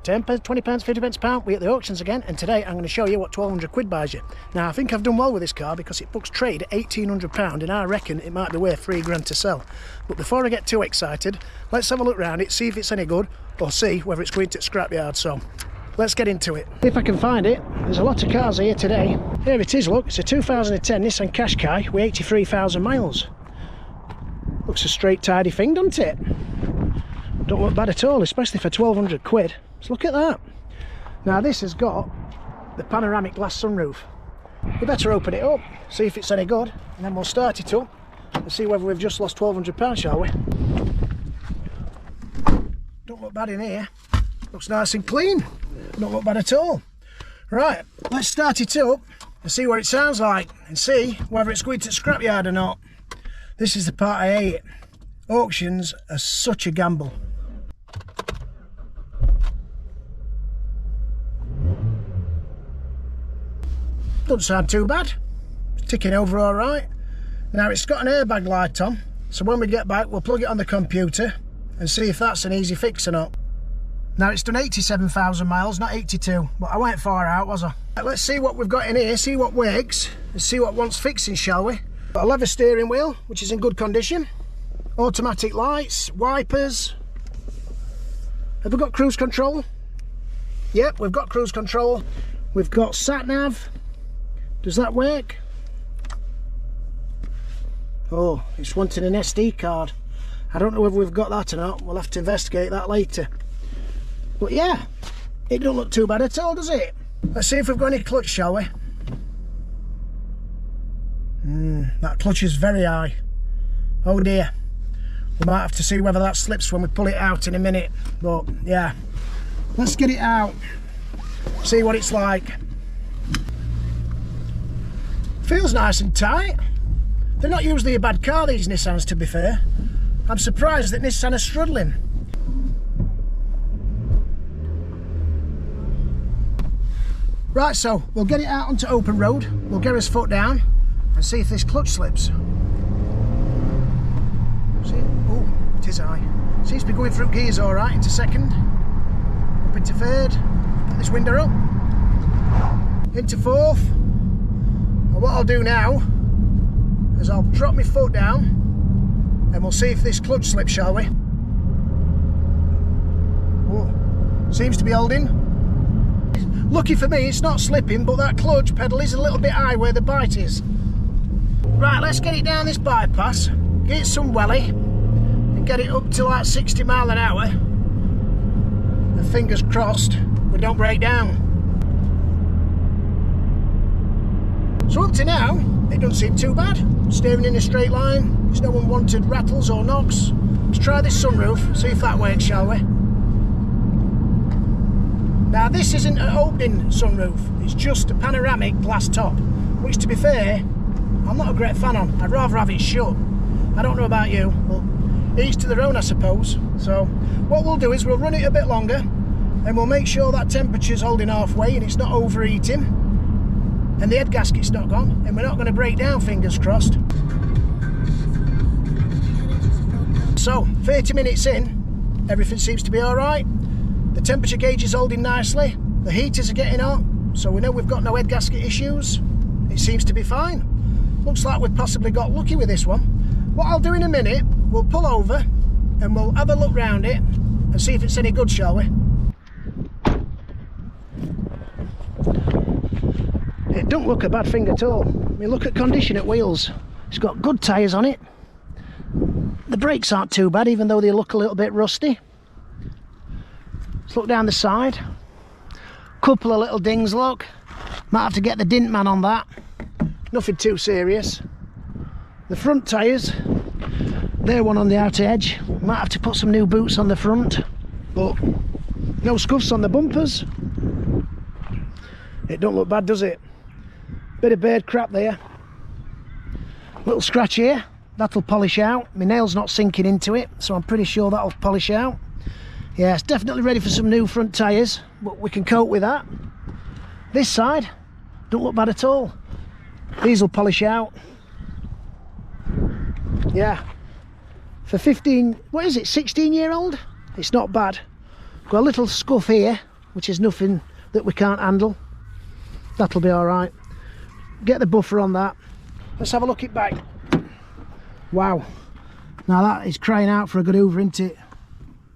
10 pence, 20 pence, 50 pence a pound. We're at the auctions again, and today I'm going to show you what 1200 quid buys you. Now, I think I've done well with this car because it books trade at 1800 pound, and I reckon it might be worth 3 grand to sell. But before I get too excited, let's have a look around it, see if it's any good, or see whether it's going to scrapyard. So let's get into it. If I can find it, there's a lot of cars here today. Here it is, look, it's a 2010 Nissan Qashqai with 83,000 miles. Looks a straight tidy thing, doesn't it? Don't look bad at all, especially for 1200 quid. Let's look at that. Now this has got the panoramic glass sunroof. We better open it up, see if it's any good, and then we'll start it up and see whether we've just lost £1,200, shall we? Don't look bad in here. Looks nice and clean. Don't look bad at all. Right, let's start it up and see what it sounds like and see whether it's going to scrapyard or not. This is the part I hate. Auctions are such a gamble. Doesn't sound too bad. It's ticking over all right. Now it's got an airbag light on, so when we get back we'll plug it on the computer and see if that's an easy fix or not. Now it's done 87,000 miles, not 82, but I went far out, was I? Let's see what we've got in here, see what works, and see what wants fixing, shall we? Got a leather steering wheel, which is in good condition. Automatic lights, wipers. Have we got cruise control? Yep, we've got cruise control. We've got sat nav. Does that work? Oh, it's wanting an SD card. I don't know whether we've got that or not. We'll have to investigate that later. But yeah, it don't look too bad at all, does it? Let's see if we've got any clutch, shall we? That clutch is very high. Oh dear. We might have to see whether that slips when we pull it out in a minute. But yeah, let's get it out. See what it's like. Feels nice and tight. They're not usually a bad car, these Nissans, to be fair. I'm surprised that Nissan are struggling. Right, so we'll get it out onto open road. We'll get his foot down and see if this clutch slips. See? Oh, it is high. Seems to be going through gears all right into second. Up into third. Put this window up. Into fourth. And what I'll do now is I'll drop my foot down and we'll see if this clutch slips, shall we? Oh, seems to be holding. Lucky for me it's not slipping, but that clutch pedal is a little bit high where the bite is. Right, let's get it down this bypass, get it some welly and get it up to like 60 mile an hour, and fingers crossed we don't break down. So up to now, it doesn't seem too bad. Steering in a straight line, there's no unwanted rattles or knocks. Let's try this sunroof, see if that works, shall we? Now this isn't an opening sunroof, it's just a panoramic glass top, which to be fair, I'm not a great fan of. I'd rather have it shut. I don't know about you, but each to their own, I suppose. So what we'll do is we'll run it a bit longer and we'll make sure that temperature's holding halfway and it's not overheating. And the head gasket's not gone, and we're not going to break down, fingers crossed. So, 30 minutes in, everything seems to be alright. The temperature gauge is holding nicely, the heaters are getting hot, so we know we've got no head gasket issues. It seems to be fine. Looks like we've possibly got lucky with this one. What I'll do in a minute, we'll pull over, and we'll have a look round it, and see if it's any good, shall we? It don't look a bad thing at all. I mean, look at condition at wheels. It's got good tyres on it. The brakes aren't too bad, even though they look a little bit rusty. Let's look down the side. Couple of little dings, look. Might have to get the dint man on that. Nothing too serious. The front tyres, they're one on the outer edge. Might have to put some new boots on the front, but no scuffs on the bumpers. It don't look bad, does it? Bit of bird crap there. Little scratch here, that'll polish out. My nail's not sinking into it, so I'm pretty sure that'll polish out. Yeah, it's definitely ready for some new front tyres, but we can cope with that. This side, don't look bad at all. These will polish out. Yeah, for 15, what is it, 16-year-old? It's not bad. Got a little scuff here which is nothing that we can't handle. That'll be all right. Get the buffer on that. Let's have a look at back. Wow, now that is crying out for a good hoover, isn't it?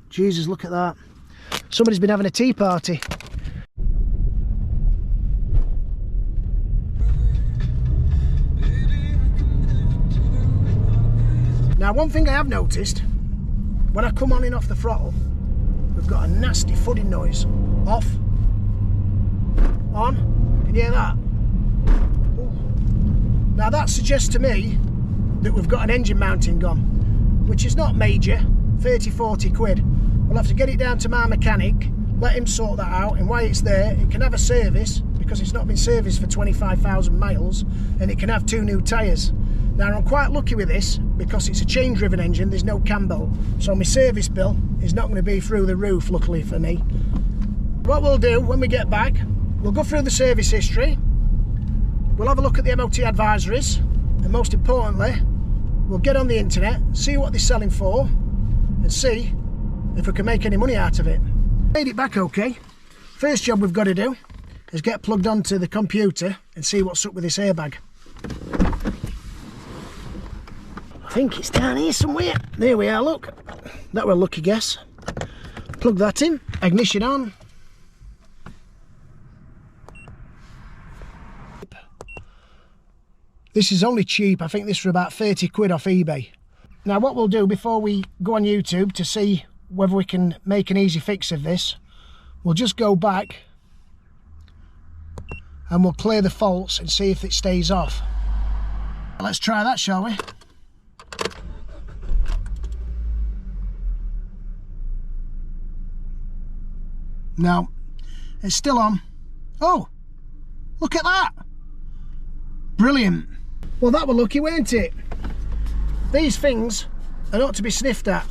Jesus, look at that. Somebody's been having a tea party. Now, one thing I have noticed, when I come on and off the throttle, we've got a nasty thudding noise. Off, on, can you hear that? Ooh. Now that suggests to me that we've got an engine mounting gone, which is not major, 30-40 quid. We'll have to get it down to my mechanic, let him sort that out, and while it's there, it can have a service, because it's not been serviced for 25,000 miles, and it can have 2 new tyres. Now, I'm quite lucky with this because it's a chain driven engine, there's no cam belt, so my service bill is not going to be through the roof, luckily for me. What we'll do when we get back, we'll go through the service history, we'll have a look at the MOT advisories, and most importantly, we'll get on the internet, see what they're selling for, and see if we can make any money out of it. Made it back okay. First job we've got to do is get plugged onto the computer and see what's up with this airbag. I think it's down here somewhere. There we are, look. That were a lucky guess. Plug that in, ignition on. This is only cheap. I think this for about 30 quid off eBay. Now what we'll do before we go on YouTube to see whether we can make an easy fix of this, we'll just go back and we'll clear the faults and see if it stays off. Let's try that, shall we? No, it's still on. Oh, look at that. Brilliant. Well, that were lucky, weren't it? These things are not to be sniffed at.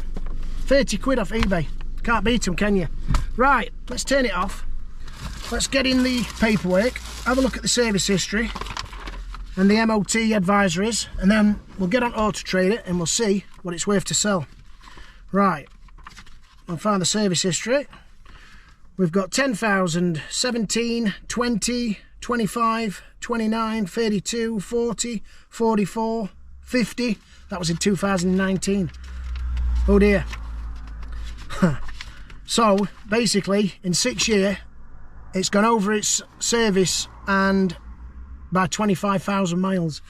30 quid off eBay. Can't beat them, can you? Right, let's turn it off. Let's get in the paperwork, have a look at the service history and the MOT advisories, and then we'll get on Auto Trader and we'll see what it's worth to sell. Right, I'll find the service history. We've got 10,000, 17, 20, 25, 29, 32, 40, 44, 50. That was in 2019. Oh dear. So basically in 6 years it's gone over its service and by 25,000 miles.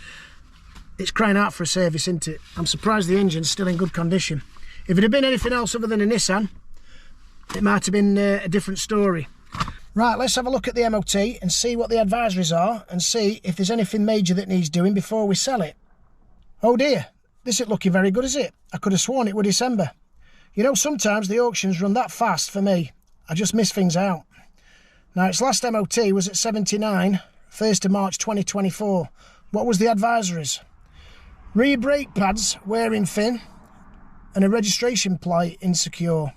It's crying out for a service, isn't it? I'm surprised the engine's still in good condition. If it had been anything else other than a Nissan, it might have been a different story. Right, let's have a look at the MOT and see what the advisories are and see if there's anything major that needs doing before we sell it. Oh dear, this isn't looking very good, is it? I could have sworn it was December. You know, sometimes the auctions run that fast for me. I just miss things out. Now, its last MOT was at 79, 1st of March 2024. What was the advisories? Rear brake pads wearing thin and a registration plate insecure.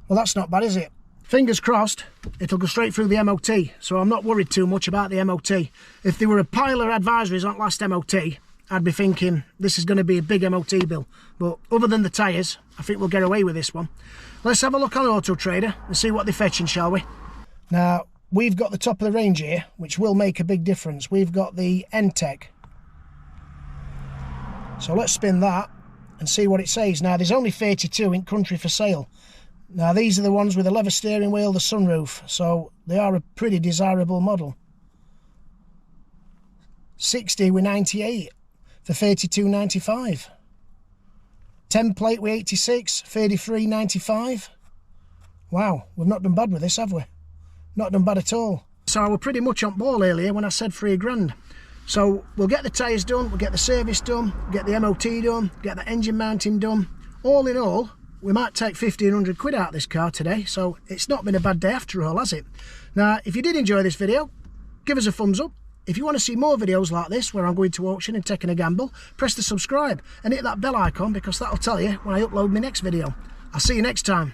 Well, that's not bad, is it? Fingers crossed, it'll go straight through the MOT, so I'm not worried too much about the MOT. If there were a pile of advisories on last MOT, I'd be thinking this is going to be a big MOT bill. But other than the tyres, I think we'll get away with this one. Let's have a look on Auto Trader and see what they're fetching, shall we? Now, we've got the top of the range here, which will make a big difference. We've got the N-Tech. So let's spin that and see what it says. Now, there's only 32 in country for sale. Now, these are the ones with the leather steering wheel, the sunroof, so they are a pretty desirable model. 60 with 98 for 32.95. Template with 86, 33.95. Wow, we've not done bad with this, have we? Not done bad at all. So I was pretty much on ball earlier when I said £3 grand. So we'll get the tyres done, we'll get the service done, get the MOT done, get the engine mounting done. All in all, we might take 1,500 quid out of this car today, so it's not been a bad day after all, has it? Now, if you did enjoy this video, give us a thumbs up. If you want to see more videos like this, where I'm going to auction and taking a gamble, press the subscribe and hit that bell icon, because that'll tell you when I upload my next video. I'll see you next time.